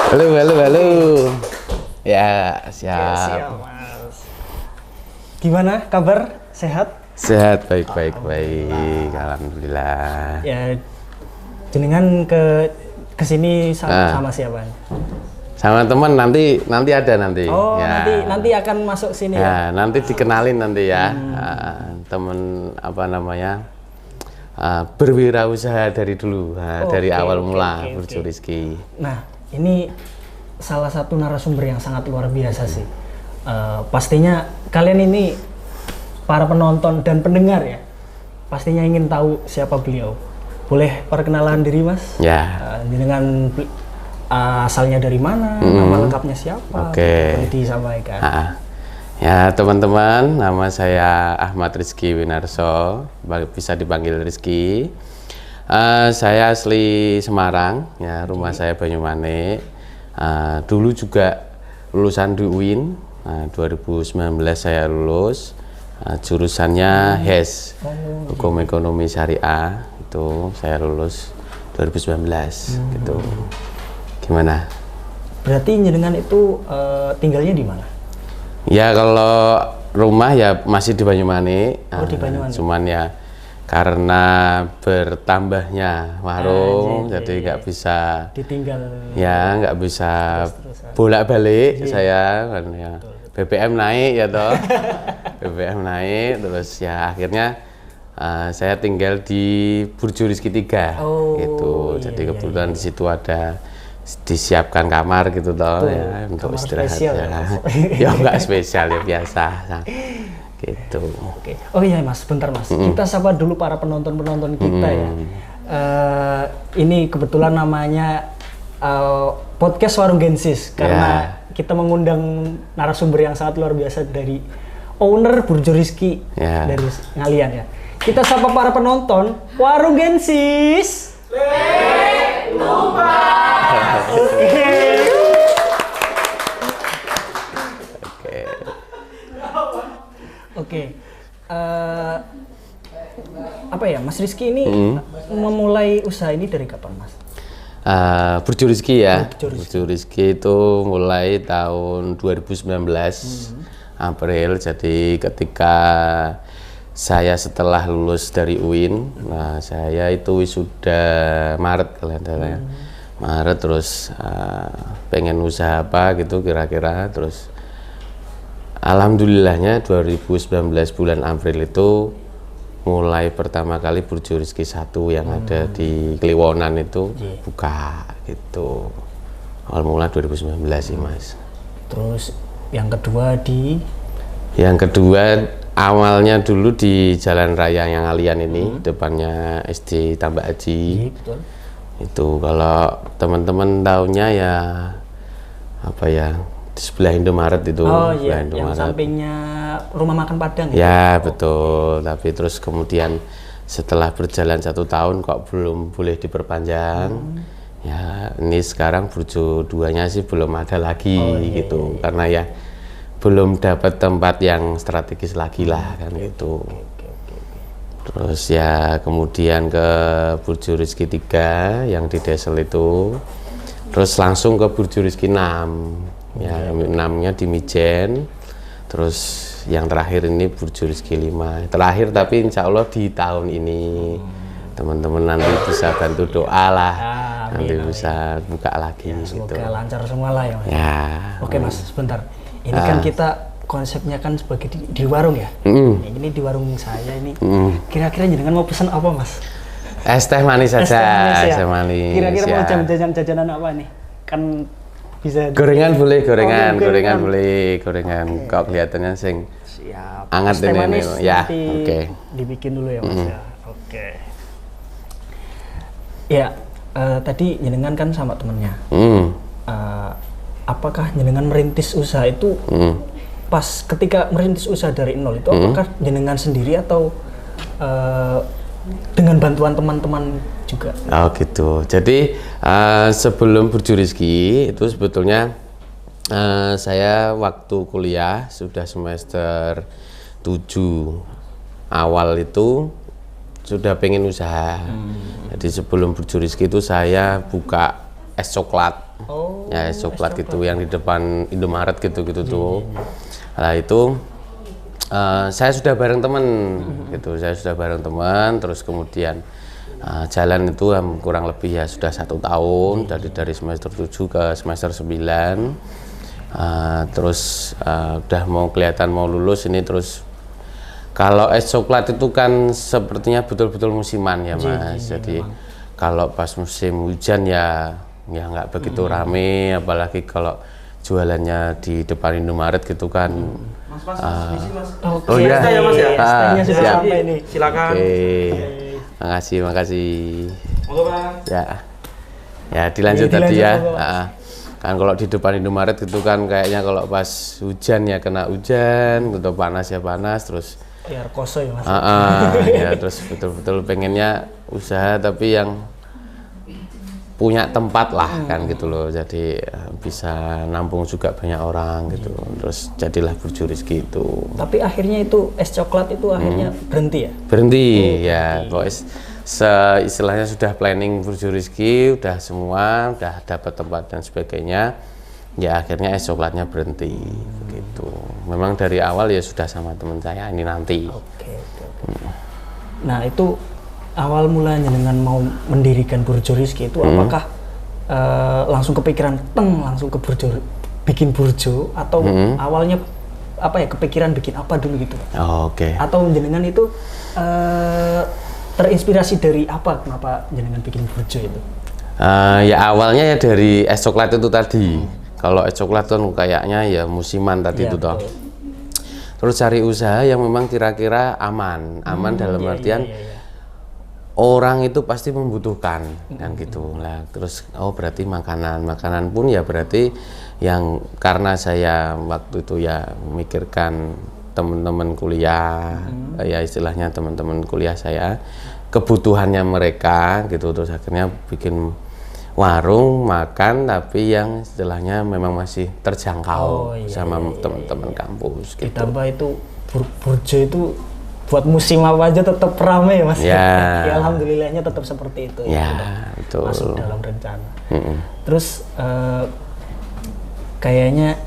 Halo, halo, halo. Ya, siap. Oke, siap, Mas. Gimana kabar? Sehat? Sehat, baik, baik, baik. Alhamdulillah. Ya, jenengan ke sini sama siapa? Sama teman nanti ada nanti. Oh, ya. nanti akan masuk sini ya. Ya, nanti dikenalin nanti ya. Temen apa namanya? Berwirausaha dari dulu, dari awal mula Burjo Rizky. Nah, ini salah satu narasumber yang sangat luar biasa sih. Pastinya kalian ini para penonton dan pendengar ya, pastinya ingin tahu siapa beliau. Boleh perkenalan diri, Mas? Ya. Dengan asalnya dari mana, nama lengkapnya siapa? Oke. Boleh disampaikan. Ya teman-teman, nama saya Ahmad Rizky Winarso, bisa dipanggil Rizky. Saya asli Semarang, ya rumah saya Banyumanik. Dulu juga lulusan di UIN, 2019 saya lulus. Jurusannya HES, Hukum Ekonomi Syariah, itu saya lulus 2019 gitu. Gimana? Berarti jenengan itu tinggalnya di mana? Ya kalau rumah ya masih di Banyumanik. Oh, di Banyumanik. Cuman ya karena bertambahnya warung, jadi nggak bisa ditinggal. Ya nggak bisa bolak-balik saya kan ya. BBM naik ya toh. BBM naik terus ya akhirnya saya tinggal di Burjo Rizky 3 gitu. Jadi kebetulan di situ ada disiapkan kamar gitu toh ya untuk istirahat ya. Ya nggak spesial ya biasa gitu. Oke. Oh iya Mas, bentar Mas. Kita sapa dulu para penonton kita ya. Ini kebetulan namanya podcast Warung Gensis karena kita mengundang narasumber yang sangat luar biasa dari owner Burjo Rizky dari Ngalian ya. Kita sapa para penonton Warung Gensis. Oke. Apa ya, Mas Rizky ini memulai usaha ini dari kapan, Mas? Burjo Rizky ya. Burjo Rizky itu mulai tahun 2019 April. Jadi ketika saya setelah lulus dari UIN, nah saya itu wisuda Maret kalian ya. Maret terus pengen usaha apa gitu kira-kira, terus alhamdulillahnya 2019 bulan April itu mulai pertama kali Burjo Rizky 1 yang ada di Kliwonan itu buka gitu. Awal mula 2019 sih Mas. Terus yang kedua awalnya dulu di Jalan Raya yang Ngalian ini, depannya SD Tambak Haji. Betul. Itu kalau teman-teman tahunya ya apa ya, di sebelah Indomaret itu. Oh iya, yang sampingnya rumah makan Padang ya. Betul, tapi terus kemudian setelah berjalan 1 tahun kok belum boleh diperpanjang. Ya ini sekarang Burjo 2-nya sih belum ada lagi gitu. Karena ya belum dapat tempat yang strategis lagi lah kan gitu. Terus ya kemudian ke Burjo Rizky 3 yang di Desel itu. Terus langsung ke Burjo Rizky 6. Ya, 6-nya di Mijen. Terus yang terakhir ini Burjo Rizky 5. Terakhir tapi insya Allah di tahun ini. Teman-teman nanti bisa bantu doa lah. Nanti bisa buka lagi ya, gitu. Semoga lancar semua lah ya Mas. Ya. Oke Mas, sebentar. Ini kan kita konsepnya kan sebagai di warung ya. Ini di warung saya ini. Kira-kira jenengan mau pesan apa Mas? Es teh manis saja. Es teh manis. Kira-kira mau jajanan apa nih? Kan bisa gorengan boleh, gorengan boleh, gorengan. Kok kelihatannya sing hangat ini ya. Oke. Dibikin dulu ya Mas ya. Oke. Ya, tadi jenengan kan sama temennya. Apakah jenengan merintis usaha itu pas ketika merintis usaha dari nol itu apakah jenengan sendiri atau dengan bantuan teman-teman juga? Oh gitu. Jadi sebelum Burjo Rizky itu sebetulnya saya waktu kuliah sudah semester 7 awal itu sudah pengen usaha. Jadi sebelum Burjo Rizky itu saya buka es coklat. Oh, Ya es coklat gitu yang di depan Indomaret gitu-gitu tuh. Nah itu saya sudah bareng teman gitu, saya sudah bareng teman, terus kemudian jalan itu kurang lebih ya sudah 1 tahun, dari semester 7 ke semester 9. Terus udah mau kelihatan mau lulus ini. Terus kalau es coklat itu kan sepertinya betul-betul musiman ya Mas. Jadi kalau pas musim hujan ya nggak begitu rame, apalagi kalau jualannya di depan Indomaret gitu kan. Mas, Mas. Oh iya. Ya, Mas ya. Stylenya sudah siap. sampai nih. Silakan. Oke. Makasih. Monggo, Bang. Ya dilanjut Iya, tadi ya. dilanjut, Kan kalau di depan Indomaret itu kan kayaknya kalau pas hujan ya kena hujan, atau panas ya panas, terus Biar koso ya Mas. ya terus betul-betul pengennya usaha tapi yang punya tempat lah kan gitu loh, jadi bisa nampung juga banyak orang gitu, terus jadilah Burjo Rizky itu. Tapi akhirnya itu es coklat itu akhirnya berhenti ya? Berhenti ya, pokoknya istilahnya sudah planning Burjo Rizky, udah semua, udah dapat tempat dan sebagainya, ya akhirnya es coklatnya berhenti begitu. Memang dari awal ya sudah sama teman saya ini nanti. Oke. Nah itu awal mulanya dengan mau mendirikan Burjo Rizky itu apakah langsung kepikiran langsung ke Burjo, bikin Burjo, atau awalnya apa ya kepikiran bikin apa dulu gitu? Oke. Atau jenengan itu terinspirasi dari apa, kenapa jenengan bikin Burjo itu? Ya awalnya ya dari es coklat itu tadi. Kalau es coklat kan kayaknya ya musiman tadi Ya, itu toh. betul. Terus cari usaha yang memang kira-kira aman dalam artian Iya. orang itu pasti membutuhkan kan gitu lah. Terus berarti makanan pun ya berarti yang karena saya waktu itu ya memikirkan teman-teman kuliah, ya istilahnya teman-teman kuliah saya, kebutuhannya mereka gitu, terus akhirnya bikin warung makan tapi yang istilahnya memang masih terjangkau sama teman-teman kampus gitu. Ditambah itu Burjo itu buat musim apa aja tetap ramai ya Mas. Ya. Ya alhamdulillahnya tetap seperti itu. Ya, Sudah betul. masuk dalam rencana. Terus kayaknya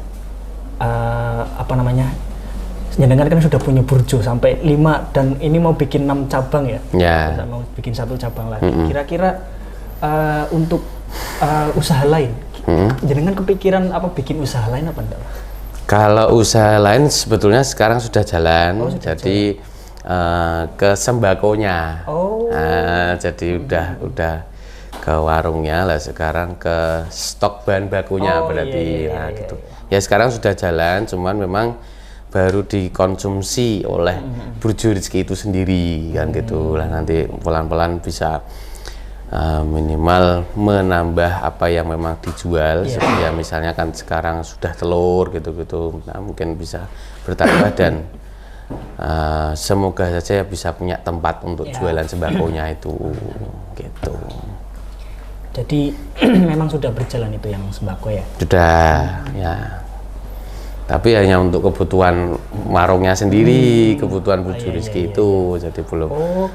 apa namanya? Jenengan kan sudah punya Burjo sampai 5 dan ini mau bikin 6 cabang ya. Ya. Mau bikin 1 cabang lagi. Kira-kira untuk usaha lain, jenengan kepikiran apa bikin usaha lain apa enggak? Kalau usaha lain sebetulnya sekarang sudah jalan, jadi ke sembakonya. Jadi udah ke warungnya lah, sekarang ke stok bahan bakunya berarti. Gitu. Ya sekarang sudah jalan, cuman memang baru dikonsumsi oleh Burjo Rizky itu sendiri kan gitu lah, nanti pelan-pelan bisa minimal menambah apa yang memang dijual. Ya misalnya kan sekarang sudah telur gitu-gitu, nah mungkin bisa bertambah dan semoga saja bisa punya tempat untuk jualan sembakonya itu gitu. Jadi memang sudah berjalan itu yang sembako ya? Sudah ya, tapi hanya untuk kebutuhan warungnya sendiri, kebutuhan Burjo Rizky itu, jadi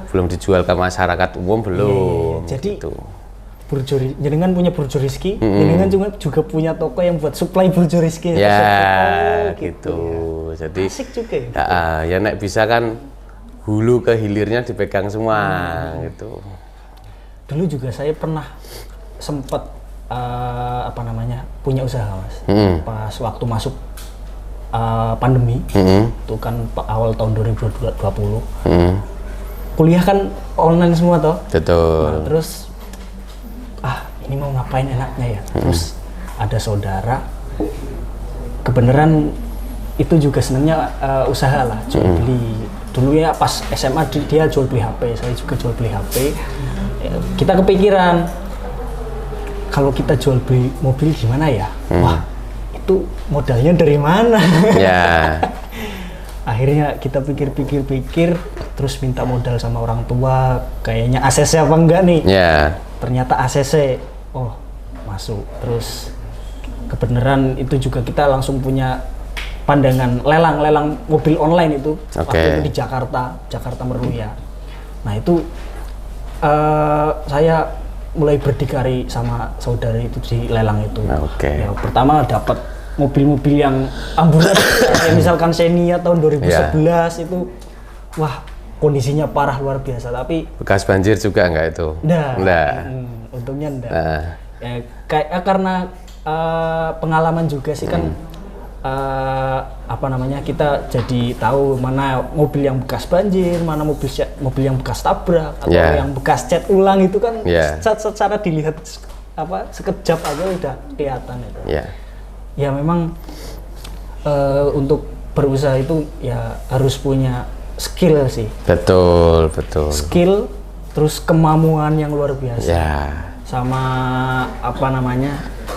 belum dijual ke masyarakat umum belum. Jadi gitu. jenengan punya Burjo Rizky, jenengan juga punya toko yang buat supply Burjo Rizky. Ya, gitu. Jadi asik juga ya. Ya nek bisa kan hulu ke hilirnya dipegang semua gitu. Dulu juga saya pernah sempat apa namanya punya usaha Mas. Pas waktu masuk pandemi, itu kan awal tahun 2020. Kuliah kan online semua toh. Betul. Nah, terus ini mau ngapain enaknya ya? Terus ada saudara, kebenaran itu juga senangnya usaha lah, jual beli. Dulu ya pas SMA dia jual beli HP, saya juga jual beli HP. Kita kepikiran kalau kita jual beli mobil gimana ya? Wah, itu modalnya dari mana? Ya. Akhirnya kita pikir-pikir, terus minta modal sama orang tua, kayaknya ACC apa enggak nih? Ya. Ternyata ACC, masuk. Terus kebenaran itu juga kita langsung punya pandangan lelang mobil online itu waktu itu di Jakarta Meruya. Nah itu saya mulai berdikari sama saudara itu di lelang itu. Oke. Ya, pertama dapat mobil-mobil yang ambulan, kayak misalkan Xenia tahun 2011 itu, wah kondisinya parah luar biasa. Tapi bekas banjir juga nggak itu? Nggak. Untungnya enggak. Ya, karena pengalaman juga sih kan. Kita jadi tahu mana mobil yang bekas banjir, mana mobil yang bekas tabrak atau yang bekas cat ulang itu kan secara dilihat sekejap aja udah kelihatan itu. Ya memang untuk berusaha itu ya harus punya skill sih. Betul. Skill terus kemampuan yang luar biasa. Sama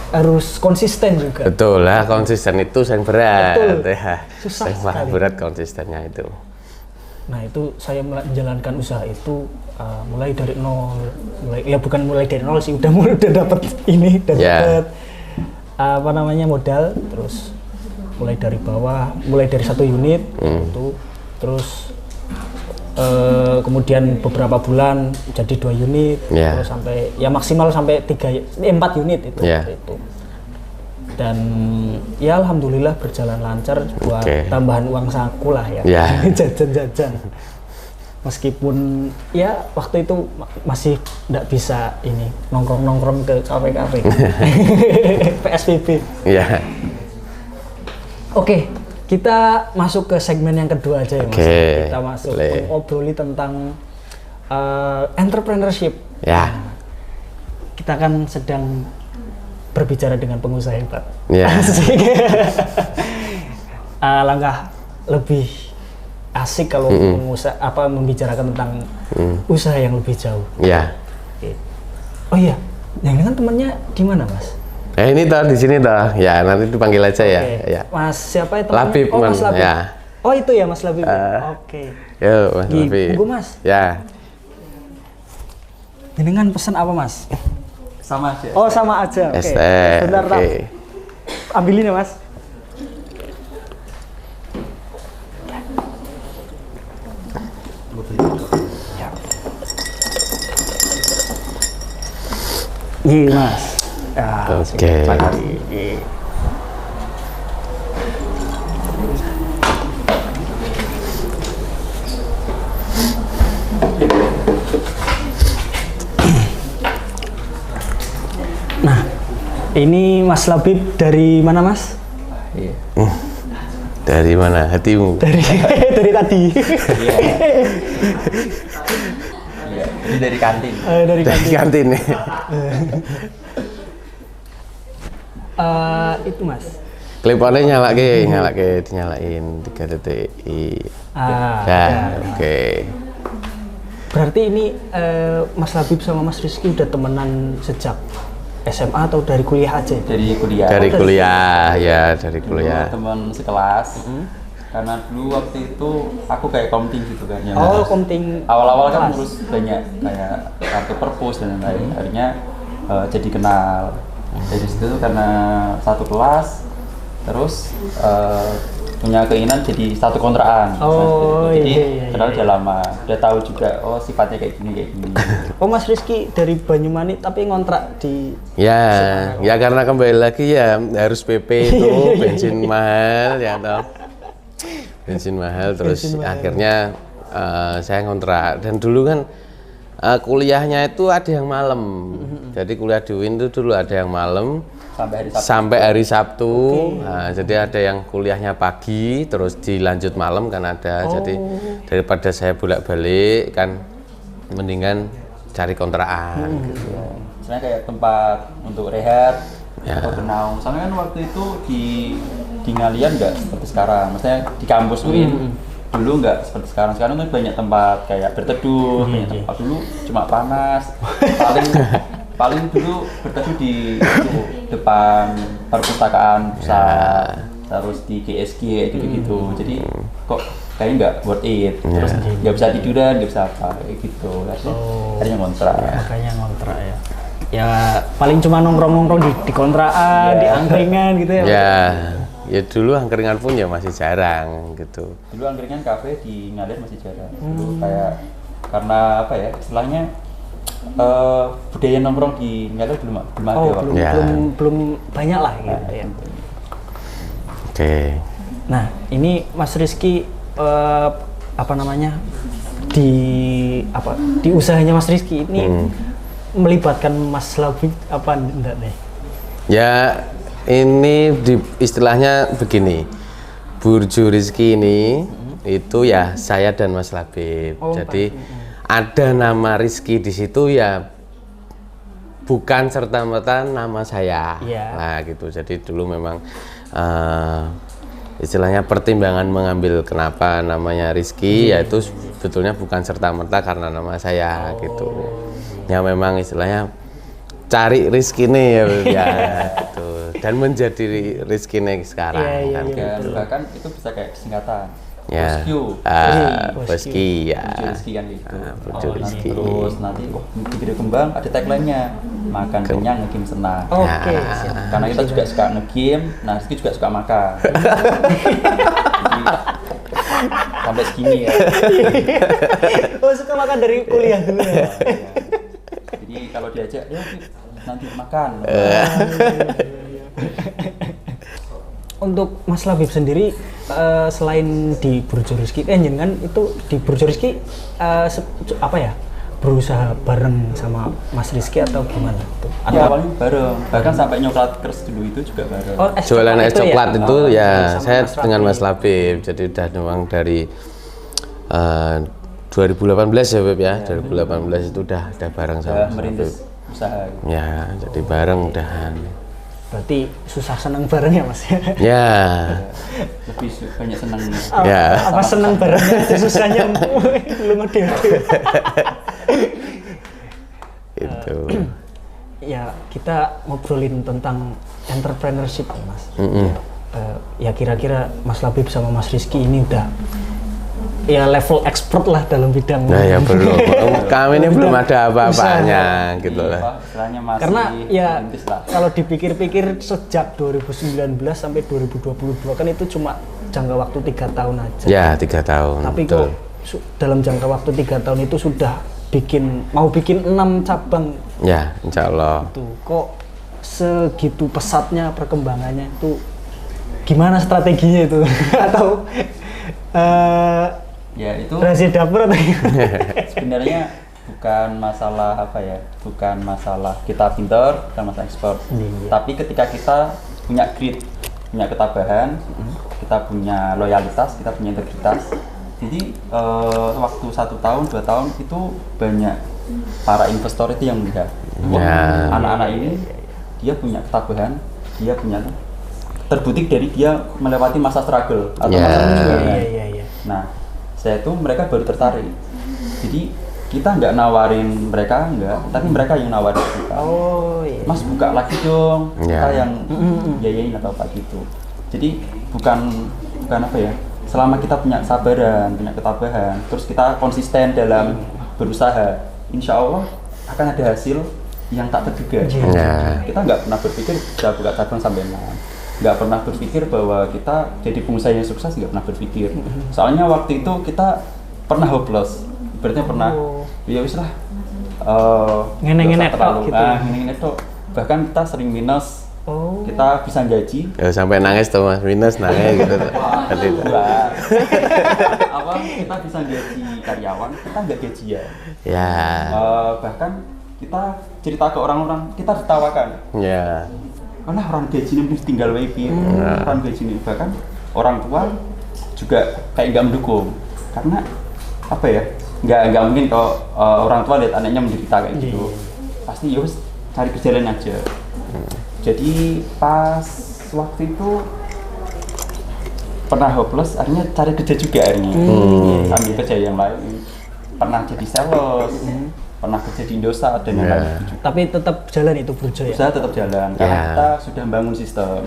harus konsisten juga. Betul lah, konsisten itu yang berat. Susah sekali. Berat konsistennya itu. Nah itu saya menjalankan usaha itu mulai dari nol. Bukan mulai dari nol sih, udah dapat modal, terus mulai dari bawah, mulai dari 1 unit itu, terus kemudian beberapa bulan jadi 2 unit, terus sampai maksimal sampai 4 unit itu. Dan ya alhamdulillah berjalan lancar buat tambahan uang saku lah ya. Jajan-jajan. Meskipun ya waktu itu masih tidak bisa nongkrong-nongkrong ke kafe-kafe. PSBB. Oke. Kita masuk ke segmen yang kedua aja ya Mas. Kita masuk mengobroli tentang entrepreneurship. Kita kan sedang berbicara dengan pengusaha hebat. Langkah lebih asik kalau membicarakan tentang usaha yang lebih jauh. Oh iya, yang kan temannya di mana Mas? Ini di sini ya nanti dipanggil aja ya. Mas siapa itu? Labib, Mas Labib. Oh itu ya Mas Labib. Yuk Mas Labib. Tunggu Mas. Jenengan pesan apa Mas? Sama aja. Oh sama aja. Bentar ambilin ya Mas. Iya Mas. Nah, ini Mas Labib dari mana Mas? Dari mana hatimu? Dari tadi. Ini dari kantin. Dari kantin nih. Itu Mas. Klipannya dinyalain 3 detik. Berarti ini Mas Labib sama Mas Rizky udah temenan sejak SMA atau dari kuliah aja? Dari kuliah. Dari kuliah. Teman sekelas. Karena dulu waktu itu aku kayak komting gitu kan. Komting. Awal-awal kan ngurus banyak kayak kartu perpus dan lain-lain. Akhirnya jadi kenal. Dari situ karena satu kelas, terus punya keinginan jadi satu kontrakan. Jadi kenal udah lama, udah tahu juga sifatnya kayak gini. Mas Rizky dari Banyumanik tapi ngontrak di ya karena kembali lagi ya harus PP itu bensin mahal bensin mahal terus akhirnya saya ngontrak. Dan dulu kan kuliahnya itu ada yang malam. Jadi kuliah di UIN itu dulu ada yang malam sampai hari Sabtu. Nah, jadi ada yang kuliahnya pagi terus dilanjut malam kan ada. Jadi daripada saya bolak-balik kan mendingan cari kontrakan gitu. Misalnya kayak tempat untuk rehat atau bernaung. Soalnya kan waktu itu di Ngalian nggak seperti sekarang. Maksudnya di kampus UIN dulu nggak seperti sekarang. Sekarang kan banyak tempat kayak berteduh, banyak tempat. Dulu cuma panas. Paling dulu berteduh di depan perpustakaan pusat, terus di GSG gitu-gitu. Jadi kok kayaknya nggak worth it. Terus nggak bisa tiduran, nggak bisa apa kayak gitu. Akhirnya ngontrak. Makanya ngontrak ya. Ya paling cuma nongkrong-nongkrong di kontrakan, di angkringan gitu ya. Ya dulu angkringan pun ya masih jarang gitu. Dulu angkringan kafe di Ngalian masih jarang. Dulu kayak karena apa ya istilahnya budaya nongkrong di Ngelo belum ada Oh, waktu. Ya. belum banyak lah gitu ya. Oke. Nah, ini Mas Rizky apa namanya di usahanya Mas Rizky ini melibatkan Mas Labib apa enggak nih? Ya, ini istilahnya begini. Burjo Rizky ini itu ya saya dan Mas Labib. Oh, Jadi ada nama Rizky di situ ya bukan serta-merta nama saya. Iya. Nah, gitu. Jadi dulu memang istilahnya pertimbangan mengambil kenapa namanya Rizky yaitu sebetulnya bukan serta-merta karena nama saya gitu. Ya memang istilahnya cari Rizky nih ya, Beb, ya gitu. Dan menjadi Rizky nih sekarang Iya, kan. Dan bahkan itu bisa kayak singkatan. Ya. Bosku. Rizky ya. Burjo Rizky kan gitu. Burjo Rizky. Terus nanti di video kembang ada tagline-nya, makan kenyang nge-game senang. Oke. Karena kita juga suka nge-game, nah Rizky juga suka makan. Jadi, sampai segini ya. Oh, suka makan dari kuliah dulu ya. Jadi kalau diajak, ya nanti makan. Untuk Mas Labib sendiri selain di Burjo Rizky, jenengan itu di Burjo Rizky apa ya? Berusaha bareng sama Mas Rizky atau gimana? Tuh, Ya awalnya bareng, bahkan sampai nyoklat kers dulu itu juga bareng. Oh, Jualan es coklat itu ya sama saya Mas dengan Labib. Mas Labib. Jadi udah memang dari 2018 ya Beb ya. 2018 itu udah bareng sama Udah Mas merintis Labib. usaha. Ya, jadi bareng udahan. Berarti susah senang bareng ya Mas? Ya. Lebih banyak senang. Ya. Apa senang barengnya aja susahnya belum ngedel. Itu. Ya kita ngobrolin tentang entrepreneurship ya, Mas. Ya kira-kira Mas Labib sama Mas Rizky ini udah ya level expert lah dalam bidang. Nah ya belum. Kami ini belum ada apa-apanya gitu lah. Istilahnya masih Karena ya merintis lah. kalau dipikir-pikir sejak 2019 sampai 2022 kan itu cuma jangka waktu 3 tahun aja. Ya 3 tahun. Tapi betul. kok dalam jangka waktu 3 tahun itu sudah mau bikin 6 cabang Ya, insya Allah. tuh. Kok segitu pesatnya perkembangannya itu gimana strateginya itu? Atau Ya itu rahasia dapur atau gimana? sebenarnya bukan masalah apa ya, bukan masalah kita pinter, bukan masalah ekspor. Tapi ketika kita punya grit, punya ketabahan, kita punya loyalitas, kita punya integritas. Jadi waktu 1 tahun, 2 tahun itu banyak para investor itu yang melihat, wah, Ya. anak-anak ini dia punya ketabahan, dia punya terbukti dari dia melewati masa struggle atau Ya. masa perjuangan. Iya. Nah, saya itu mereka baru tertarik. Jadi kita nggak nawarin mereka, tapi mereka yang nawarin kita. Oh iya. Mas buka lagi dong, Ya. kita yang biayain atau apa gitu. Jadi bukan apa ya? Selama kita punya kesabaran, punya ketabahan, terus kita konsisten dalam berusaha, insya Allah akan ada hasil yang tak terduga. Ya. Kita nggak pernah berpikir bisa buka cabang sampai 6. Nggak pernah berpikir bahwa kita jadi pengusaha yang sukses, nggak pernah berpikir. Soalnya waktu itu kita pernah hopeless, berarti pernah ya wis lah Ngene-ngene nggak usah terlalu- tok gitu. ngene-ngene tok. Bahkan kita sering minus, Oh. kita bisa gaji Ya, sampai nangis tuh Mas, minus nangis gitu. Tadi itu. enggak. Apa kita bisa gaji karyawan, kita nggak gajian. Ya. Bahkan kita cerita ke orang-orang, kita ditawakan. Ya. Karena orang gaji ini mesti tinggal WP, orang gaji ini bahkan orang tua juga kayak nggak mendukung, karena apa ya, nggak mungkin kalau orang tua lihat anaknya menderita kayak gitu, pasti ya wis cari kerja lain aja. Jadi pas waktu itu pernah hopeless, akhirnya cari kerja juga akhirnya, ambil kerja yang lain, pernah jadi sales, pernah kerja di Indosat dan yang Ya. lain juga. Tapi tetap jalan itu Burjo ya. Usaha tetap jalan karena Ya. kita sudah bangun sistem.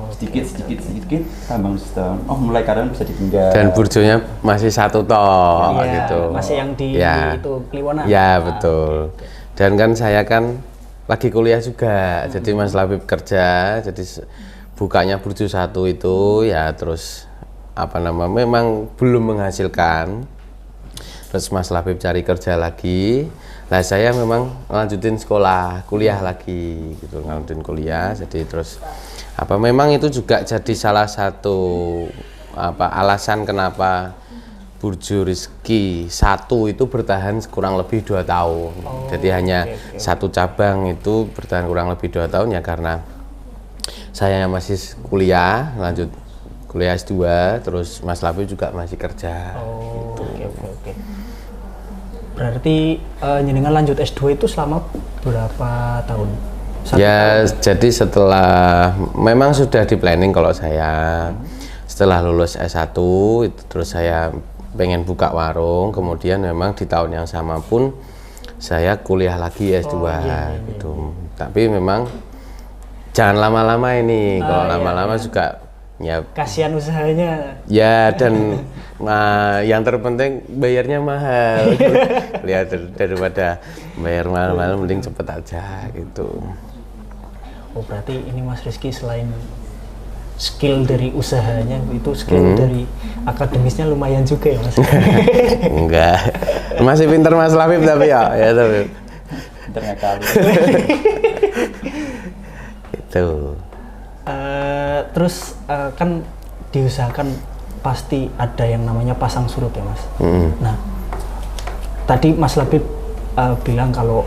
Sedikit kita bangun sistem. Oh, mulai karyawan bisa ditinggal. Dan burjonya masih 1 toh Iya, gitu. masih yang di Ya. itu Kliwonan. Ya, betul. Dan kan saya kan lagi kuliah juga. Jadi Mas Labib kerja, jadi bukanya Burjo 1 itu ya terus memang belum menghasilkan. Terus Mas Labib cari kerja lagi, Nah saya memang lanjutin kuliah lagi gitu, lanjutin kuliah. Jadi terus memang itu juga jadi salah satu alasan kenapa Burjo Rizky 1 itu bertahan kurang lebih 2 tahun. Jadi hanya satu cabang itu bertahan kurang lebih 2 tahun ya karena saya masih kuliah, lanjut kuliah S2, terus Mas Labib juga masih kerja. Gitu. Oke. Berarti jenengan lanjut S2 itu selama berapa tahun? Jadi setelah memang sudah di planning kalau saya setelah lulus S1 itu terus saya pengen buka warung, kemudian memang di tahun yang sama pun saya kuliah lagi S2 gitu. Tapi memang jangan lama-lama ini, kalau lama-lama juga ya kasihan usahanya. Ya dan yang terpenting bayarnya mahal. Lihat daripada bayar mahal-mahal mending cepet aja gitu. Oh berarti ini Mas Rizky selain skill dari usahanya itu skill dari akademisnya lumayan juga ya Mas? Enggak, masih pinter Mas Labib tapi ya tapi Pinternya kali. Gitu. Terus kan diusahakan pasti ada yang namanya pasang surut ya Mas. Nah tadi Mas Labib bilang kalau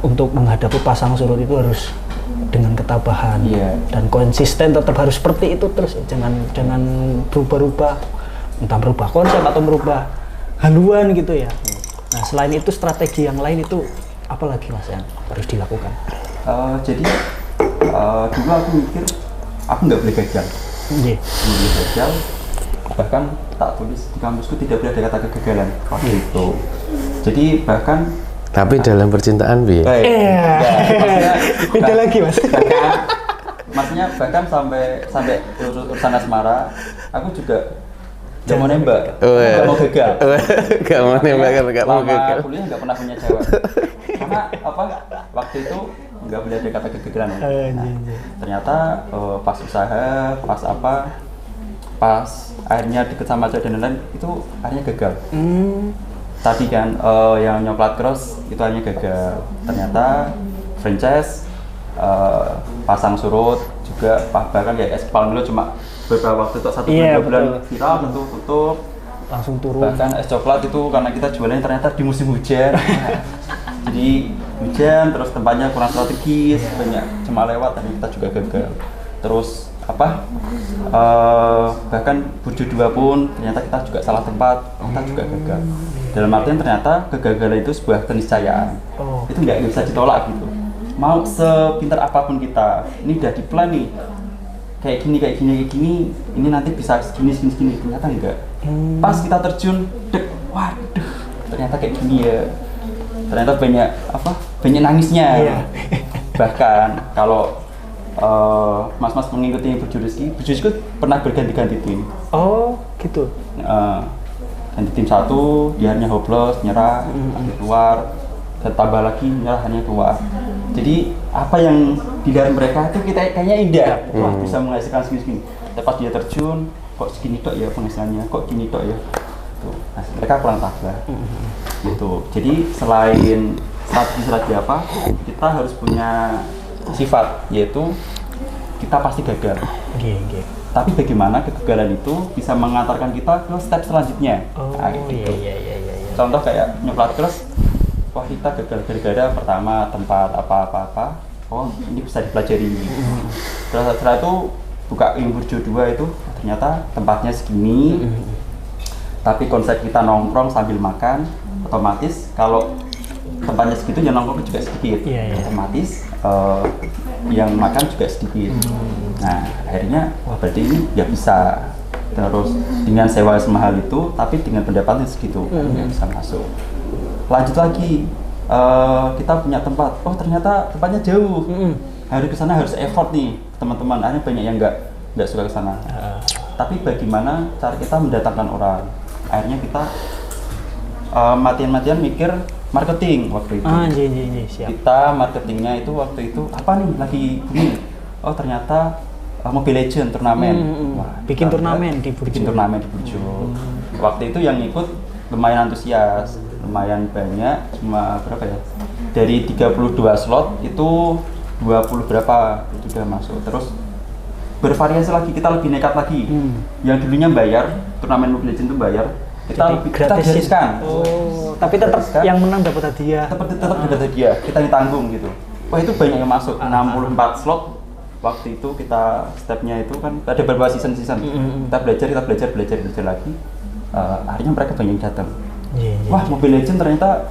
untuk menghadapi pasang surut itu harus dengan ketabahan dan konsisten, tetap harus seperti itu terus, jangan berubah-ubah, entah berubah konsep atau berubah haluan gitu ya. Nah selain itu strategi yang lain itu apa lagi Mas yang harus dilakukan? Jadi dulu aku mikir aku nggak boleh gagal. Nggak boleh gagal, bahkan tak tulis di kampusku tidak boleh ada kata kegagalan waktu itu. Jadi bahkan tapi dalam percintaan maksudnya beda lagi Mas. Maksudnya bahkan sampai urusan asmara aku juga nggak mau nembak, nggak mau gagal. Nggak mau nembak, nggak mau gagal. Kuliah nggak pernah punya cewek. Karena waktu itu nggak boleh ada kata kegagalan. Nah, ternyata pas usaha, pas akhirnya deket sama cewek dan lain-lain itu akhirnya gagal. Tadi kan yang nyoklat cross itu hanya gagal. Ternyata franchise pasang surut juga bahkan kayak es palm dulu cuma beberapa waktu itu 1 bulan viral tentu tutup langsung turun. Bahkan es coklat itu karena kita jualnya ternyata di musim hujan. Jadi hujan terus tempatnya kurang strategis, banyak cuma lewat dan kita juga gagal. Terus bahkan Burjo 2 pun ternyata kita juga salah tempat, kita juga gagal. Dalam artian ternyata kegagalan itu sebuah keniscayaan. Itu nggak bisa ditolak gitu. Mau sepintar apapun kita, ini udah di plan nih, kayak gini, ini nanti bisa segini, ternyata enggak. Pas kita terjun, waduh, ternyata kayak gini ya. Ternyata banyak nangisnya. Bahkan kalau mas-mas mengikuti Burjo Rizky pernah berganti-ganti tim. Oh, gitu. Ganti tim 1, dia hanya hopeless, nyerah, keluar, dan tambah lagi nyerah, hanya keluar. Jadi apa yang dilihat mereka itu kita kayaknya indah, wah bisa menghasilkan segini. Tapi pas dia terjun, kok segini tok ya penghasilannya, kok gini tok ya. Tuh, mereka kurang tabah. Gitu. Jadi selain strategi apa, kita harus punya sifat, yaitu kita pasti gagal. Tapi bagaimana kegagalan itu bisa mengantarkan kita ke step selanjutnya. Gitu. Contoh kayak nyoklat terus, wah kita gagal gara-gara pertama tempat apa. Oh ini bisa dipelajari. Terus setelah itu buka Burjo 2 itu ternyata tempatnya segini. Tapi konsep kita nongkrong sambil makan, otomatis kalau tempatnya segitu yang nongkrong juga sedikit, otomatis yang makan juga sedikit. Nah akhirnya wah berarti ini nggak bisa terus dengan sewa semahal itu, tapi dengan pendapatan segitu nggak bisa masuk. Lanjut lagi kita punya tempat, oh ternyata tempatnya jauh, harus kesana harus effort nih teman-teman. Akhirnya banyak yang nggak suka kesana. Tapi bagaimana cara kita mendatangkan orang? Akhirnya kita matian-matian mikir marketing waktu itu. Siap. Kita marketingnya itu waktu itu apa nih lagi booming? Oh ternyata Mobile Legends turnamen. Wah, bikin turnamen di Burjo. Waktu itu yang ikut lumayan antusias, lumayan banyak, cuma berapa ya? Dari 32 slot itu 20 berapa itu udah masuk. Terus bervariasi lagi, kita lebih nekat lagi. Yang dulunya bayar, turnamen Mobile Legends itu bayar, kita Jadi lebih gratisin. gratiskan. Tapi tetap Gratiskan. yang menang dapat hadiah. tetap dapat hadiah, kita ditanggung gitu. Wah itu banyak yang masuk, 64 slot. Waktu itu kita stepnya itu kan ada beberapa season. Kita belajar lagi. Akhirnya mereka banyak yang datang. Iya. Wah Mobile Legends ternyata,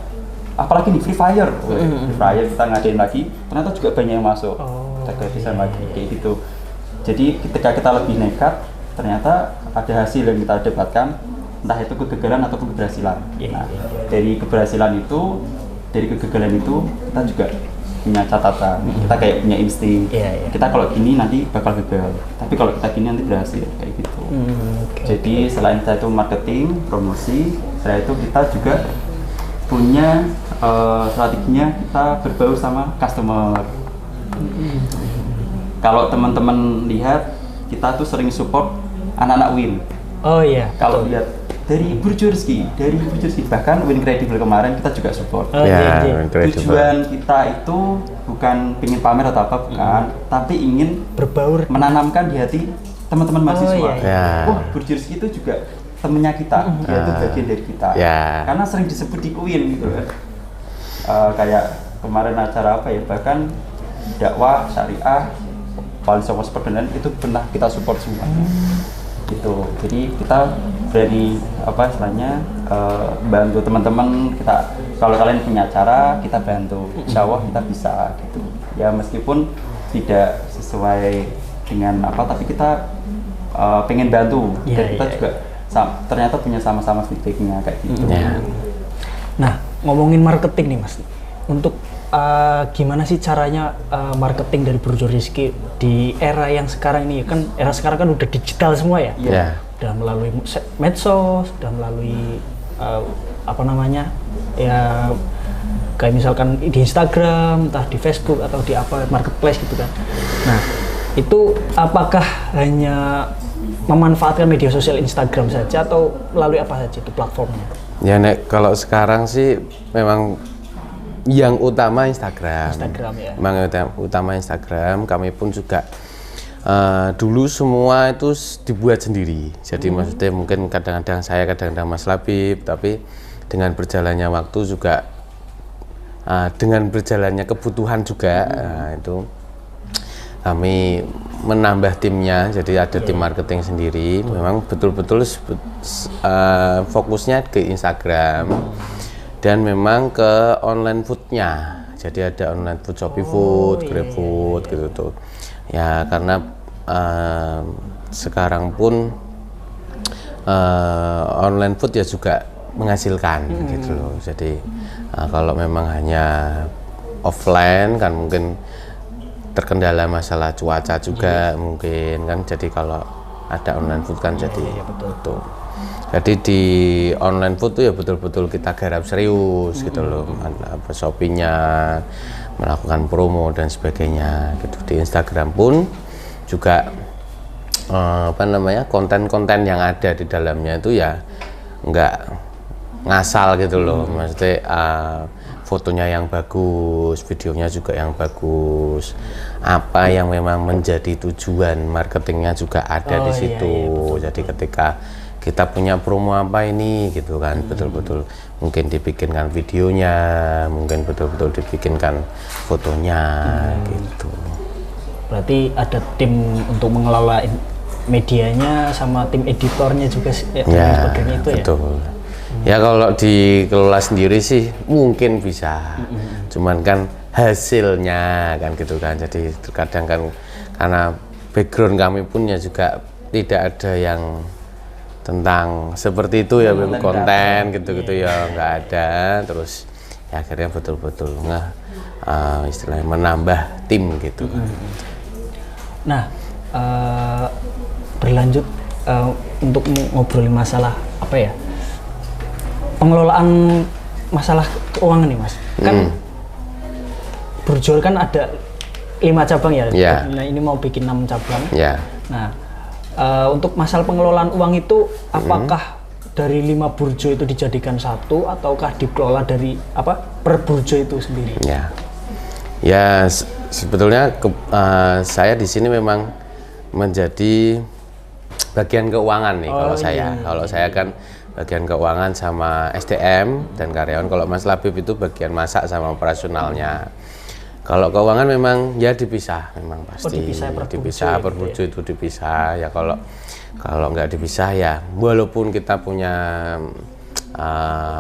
apalagi nih Free Fire. Free Fire kita ngadain lagi, ternyata juga banyak yang masuk. Kita gratisan lagi kayak gitu. Jadi ketika kita lebih nekat, ternyata ada hasil yang kita dapatkan, entah itu kegagalan ataupun keberhasilan. Nah, dari keberhasilan itu, dari kegagalan itu kita juga punya catatan. Kita kayak punya insting. Kita kalau gini nanti bakal gagal, tapi kalau kita gini nanti berhasil kayak gitu. Jadi selain kita itu marketing, promosi, setelah itu kita juga punya strateginya, kita berbau sama customer. Kalau teman-teman lihat, kita tuh sering support anak-anak Win. Oh iya. Kalau lihat dari Burjurski, bahkan Win Credible kemarin kita juga support. Tujuan kita itu bukan ingin pamer atau apa, bukan, tapi ingin berbaur, menanamkan di hati teman-teman mahasiswa. Oh, Burjurski itu juga temennya kita, dia itu bagian dari kita. Karena sering disebut di Win gitu kan. Kayak kemarin acara apa ya, bahkan dakwah syariah, Koalisi Perkenalan itu pernah kita support semua. Gitu. Jadi kita berani apa istilahnya bantu teman-teman kita, kalau kalian punya acara kita bantu, insya Allah kita bisa gitu ya, meskipun tidak sesuai dengan apa, tapi kita pengen bantu dan kita juga ternyata punya sama-sama feedbacknya kayak gitu. Nah, ngomongin marketing nih Mas, untuk gimana sih caranya marketing dari Burjurski di era yang sekarang ini? Kan era sekarang kan udah digital semua ya. Udah melalui medsos, udah melalui apa namanya ya, kayak misalkan di Instagram, entah di Facebook atau di apa marketplace gitu kan. Nah, itu apakah hanya memanfaatkan media sosial Instagram saja atau melalui apa saja itu platformnya? Ya Nek, kalau sekarang sih memang yang utama Instagram ya. Memang utama Instagram. Kami pun juga dulu semua itu dibuat sendiri. Jadi maksudnya mungkin kadang-kadang saya, kadang-kadang Mas Labib, tapi dengan berjalannya waktu juga dengan berjalannya kebutuhan juga, itu kami menambah timnya. Jadi ada tim marketing sendiri. Memang betul-betul fokusnya ke Instagram. Dan memang ke online foodnya, jadi ada online food, Shopee Food, Grab Food gitu tuh. Ya karena sekarang pun online food ya juga menghasilkan gitu loh. Jadi kalau memang hanya offline kan mungkin terkendala masalah cuaca juga mungkin kan. Jadi kalau ada online food kan jadi betul. Jadi di online food tuh ya betul-betul kita garap serius gitu loh, apa Shopee-nya, melakukan promo dan sebagainya gitu. Di Instagram pun juga apa namanya, konten-konten yang ada di dalamnya itu ya nggak ngasal gitu loh, maksudnya fotonya yang bagus, videonya juga yang bagus, apa yang memang menjadi tujuan marketingnya juga ada di situ. Jadi ketika kita punya promo apa ini gitu kan, betul-betul mungkin dibikinkan videonya, mungkin betul-betul dibikinkan fotonya gitu. Berarti ada tim untuk mengelola medianya sama tim editornya juga dan sebagainya itu betul. Ya kalau dikelola sendiri sih mungkin bisa, cuman kan hasilnya kan gitu kan. Jadi terkadang kan karena background kami punya juga tidak ada yang tentang seperti itu ya, konten gitu-gitu ya nggak ada. Terus ya akhirnya betul-betul istilahnya menambah tim gitu kan. Nah, berlanjut untuk ngobrolin masalah apa ya, pengelolaan masalah keuangan nih Mas. Kan Burjur kan ada 5 cabang ya. Nah ini mau bikin 6 cabang. Nah untuk masalah pengelolaan uang itu apakah dari 5 burjo itu dijadikan satu ataukah dikelola dari per burjo itu sendiri? Ya sebetulnya saya di sini memang menjadi bagian keuangan nih kalau saya. Kalau saya kan bagian keuangan sama SDM dan karyawan. Kalau Mas Labib itu bagian masak sama operasionalnya. Kalau keuangan memang ya dipisah, memang pasti dipisah per burjo itu dipisah. Ya kalau nggak dipisah ya, walaupun kita punya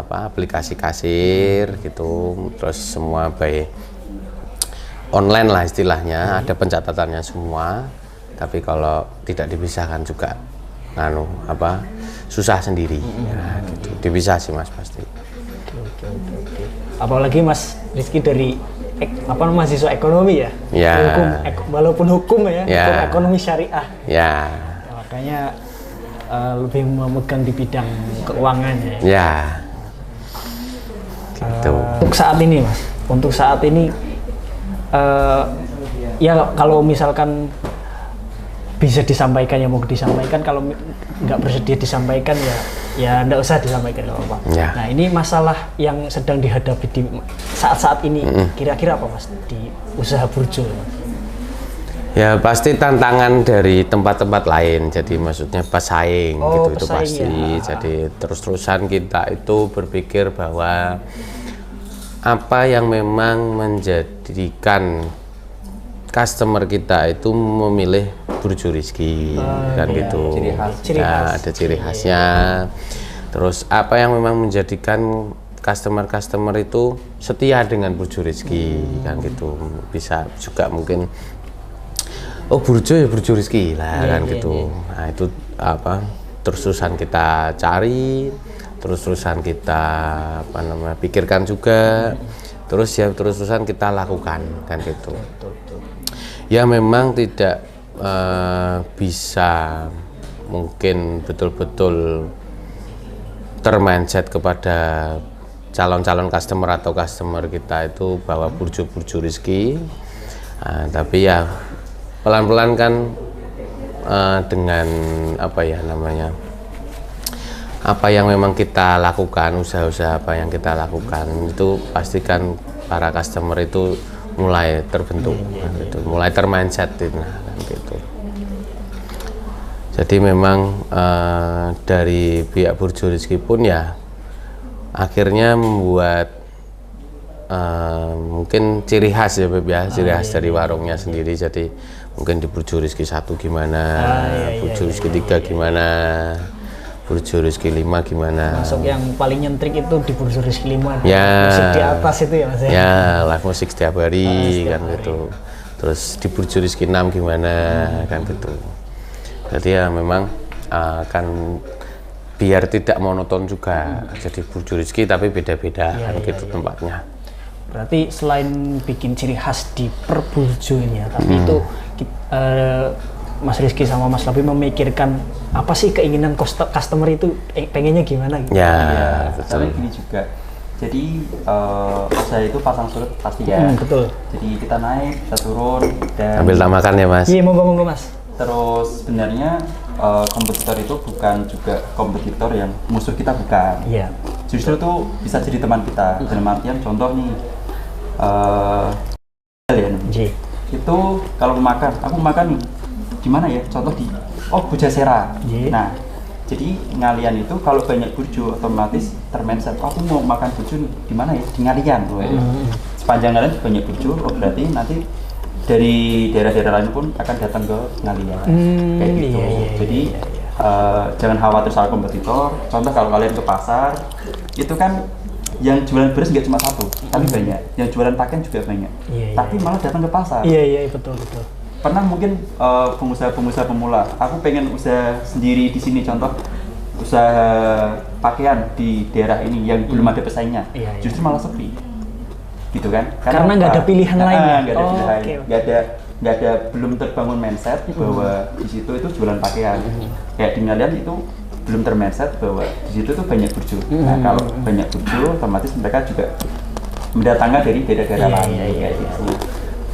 aplikasi kasir gitu, terus semua baik online lah istilahnya, ada pencatatannya semua. Tapi kalau tidak dipisahkan juga susah sendiri. Nah, gitu. Dipisah sih Mas pasti. Oke. Apalagi Mas Rizky dari mahasiswa ekonomi ya. Walaupun hukum ya, hukum ekonomi syariah. Makanya lebih memegang di bidang keuangannya. Gitu. Untuk saat ini ya kalau misalkan bisa disampaikan ya mau disampaikan, kalau nggak bersedia disampaikan ya nggak usah disampaikan apa. Nah ini masalah yang sedang dihadapi di saat-saat ini kira-kira apa Mas di usaha burjo? Ya pasti tantangan dari tempat-tempat lain, jadi maksudnya pesaing gitu itu pasti. Jadi terus-terusan kita itu berpikir bahwa apa yang memang menjadikan customer kita itu memilih Burjo Rizky kan gitu. Ada ciri khasnya. Terus apa yang memang menjadikan customer itu setia dengan Burjo Rizky kan gitu. Bisa juga mungkin Burjo ya Burjo Rizky lah kan gitu. Nah itu terus-terusan kita cari, terus-terusan kita pikirkan juga, terus-terusan kita lakukan kan gitu. Ya memang tidak bisa mungkin betul-betul termindset kepada calon-calon customer atau customer kita itu bahwa Burjo Rizky. Tapi ya pelan-pelan kan dengan apa yang memang kita lakukan, usaha-usaha apa yang kita lakukan itu pastikan para customer itu mulai terbentuk, gitu, mulai termindset gitu. Jadi memang dari pihak Burjo Rizky pun ya akhirnya membuat mungkin ciri khas ya Beb ya, ciri khas dari warungnya sendiri. Jadi mungkin di Burjo Rizky 1 gimana, Burjo Rizky 3 gimana, Burjo Rizky 5 gimana. Masuk yang paling nyentrik itu di Burjo Rizky 5. Musik di atas itu ya Mas ya. Ya, live musik setiap hari kan gitu. Terus di Burjo Rizky 6 gimana kan gitu. Jadi ya memang kan biar tidak monoton juga. Jadi Burjo Rizky tapi beda-beda kan gitu tempatnya. Berarti selain bikin ciri khas di per burjo ini ya, tapi itu Mas Rizky sama Mas Labib memikirkan apa sih keinginan customer itu pengennya gimana gitu. Betul. Gini juga. Jadi usaha itu pasang surut pasti ya. Betul. Jadi kita naik, kita turun dan ambil tak makan ya Mas. Iya, monggo Mas. Terus sebenarnya kompetitor itu bukan juga kompetitor yang musuh kita, bukan. Iya. Justru tuh bisa jadi teman kita. Dalam artian contoh nih itu kalau makan, aku makan di mana ya? Contoh di Bujasera. Nah, jadi ngalian itu kalau banyak burjo otomatis termindset, aku mau makan burjo di mana ya? Di ngalian. Sepanjang ngalian banyak burjo, berarti nanti dari daerah-daerah lain pun akan datang ke ngalian. Kayak gitu. Jadi jangan khawatir soal kompetitor. Contoh kalau kalian ke pasar, itu kan yang jualan beras nggak cuma satu, tapi banyak. Yang jualan pakaian juga banyak. Tapi malah datang ke pasar. Iya, betul. Pernah mungkin pengusaha-pengusaha pemula, aku pengen usaha sendiri di sini, contoh usaha pakaian di daerah ini yang belum ada pesaingnya, justru malah sepi, gitu kan? Karena nggak ada pilihan lain. Nggak ada pilihan, nggak ada belum terbangun mindset bahwa di situ itu jualan pakaian. Kayak di ngalian itu belum termindset bahwa di situ tuh banyak burjo. Nah kalau banyak burjo, otomatis mereka juga mendatangkan dari daerah-daerah lain kayak gitu.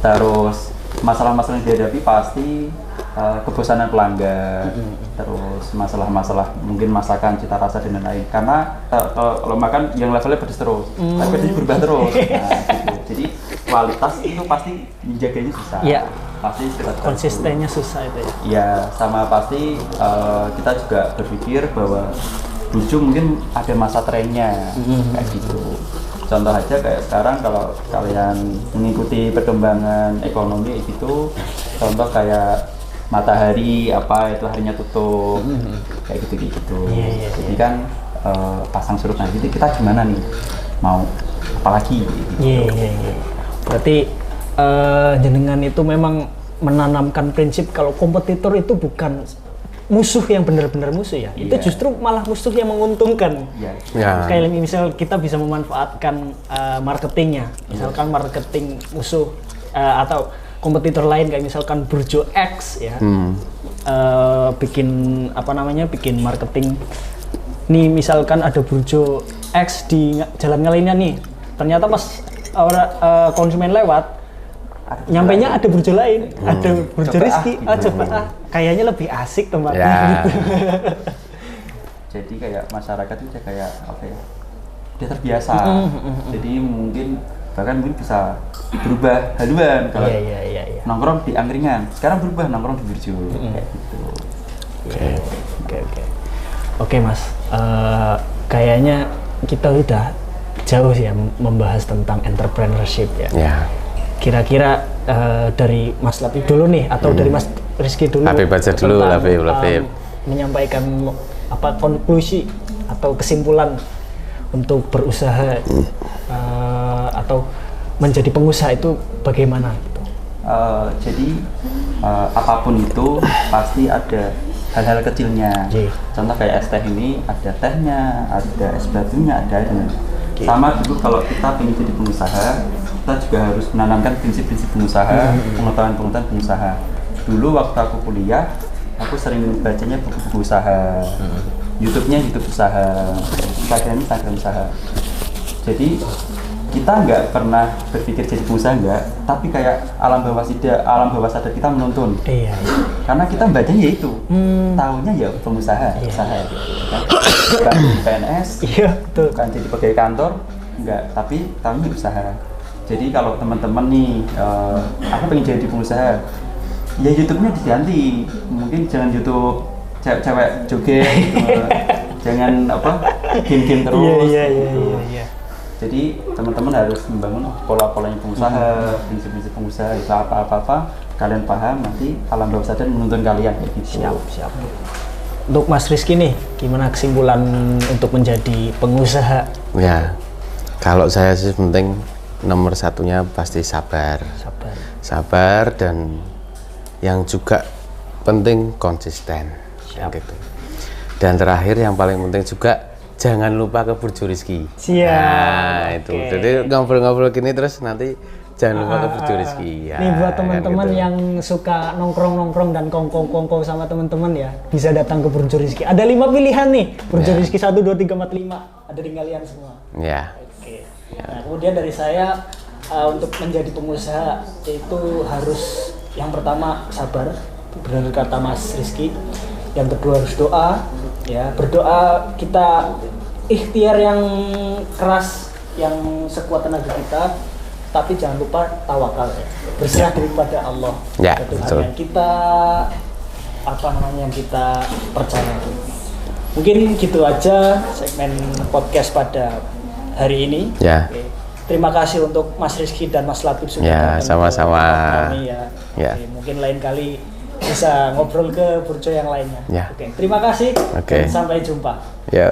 Terus masalah-masalah yang dihadapi pasti kebosanan pelanggan, terus masalah-masalah mungkin masakan, cita rasa dan lain-lain. Karena kalau makan yang levelnya pedas terus, tapi pedasnya berubah terus. Nah, gitu. Jadi kualitas itu pasti menjaganya susah. Iya. Pasti Konsistennya susah itu ya. Ya, sama pasti kita juga berpikir bahwa burjo mungkin ada masa trennya, kayak gitu. Contoh aja kayak sekarang kalau kalian mengikuti perkembangan ekonomi gitu, contoh kayak Matahari apa itu harinya tutup, kayak gitu. Jadi kan pasang surut nanti kita gimana nih, mau apalagi? Gitu. Berarti jenengan itu memang menanamkan prinsip kalau kompetitor itu bukan musuh yang benar-benar musuh ya, itu justru malah musuh yang menguntungkan. Kayak misal kita bisa memanfaatkan marketingnya, misalkan marketing musuh atau kompetitor lain kayak misalkan Burjo X ya, bikin bikin marketing. Nih misalkan ada Burjo X di Jalan Ngalinya nih, ternyata pas konsumen lewat, nyampainya ada burjo lain, ada Burjo Rizky. Kayaknya lebih asik tempatnya. Gitu. Jadi kayak masyarakat itu kayak apa ya? Dia terbiasa. Jadi mungkin bisa berubah haluan kalau nongkrong di angkringan, sekarang berubah nongkrong di burjo. Kayak gitu. Oke Mas, kayaknya kita udah jauh sih ya membahas tentang entrepreneurship ya. Kira-kira dari Mas Lapip dulu nih atau dari Mas Rizky dulu. Lapip aja dulu, Lapip. Menyampaikan apa konklusi atau kesimpulan untuk berusaha atau menjadi pengusaha itu bagaimana? Jadi apapun itu pasti ada hal-hal kecilnya. Contoh kayak es teh ini ada tehnya, ada es batunya, ada airnya. Sama dulu kalau kita ingin jadi pengusaha, kita juga harus menanamkan prinsip-prinsip pengusaha, pengetahuan-pengetahuan pengusaha. Dulu waktu aku kuliah, aku sering bacanya buku-buku usaha, YouTube-nya YouTube usaha, Instagram usaha. Jadi kita nggak pernah berpikir jadi pengusaha tapi kayak alam bawah sadar kita menuntun. Karena kita bacanya itu, tahunya ya pengusaha, usaha gitu kan. Bukan PNS, bukan jadi pegawai kantor, tapi tahunya usaha. Jadi kalau teman-teman nih, aku pengen jadi pengusaha, ya YouTube-nya diganti, mungkin jangan YouTube cewek joget, jangan game-game terus. Jadi teman-teman harus membangun pola-polanya pengusaha, prinsip-prinsip pengusaha, itu apa-apa kalian paham, nanti alam bawah sadar menuntun kalian kayak gitu. Siap. Untuk Mas Rizky nih, gimana kesimpulan untuk menjadi pengusaha? Ya, kalau saya sih penting nomor satunya pasti sabar dan yang juga penting konsisten. Gitu. Dan terakhir yang paling penting juga jangan lupa ke Burjo Rizky. Siap. Itu. Jadi ngobrol-ngobrol gini terus nanti jangan lupa ke Burjo Rizky. Nih buat teman-teman gitu, yang suka nongkrong dan kongkong sama teman-teman ya, bisa datang ke Burjo Rizky. Ada 5 pilihan nih. Burjo Rizky 1, 2, 3, 4, 5. Ada di kalian semua. Nah, kemudian dari saya untuk menjadi pengusaha itu harus yang pertama sabar, benar kata Mas Rizky. Yang kedua harus doa, ya berdoa, kita ikhtiar yang keras, yang sekuat tenaga kita, tapi jangan lupa tawakal ya, berserah diri kepada Allah. Tuhan yang kita yang kita percaya. Mungkin gitu aja segmen podcast pada hari ini. Terima kasih untuk Mas Rizky dan Mas Latif sudah sama-sama. Mungkin lain kali bisa ngobrol ke Burjo yang lainnya. Terima kasih. Dan sampai jumpa. Yo.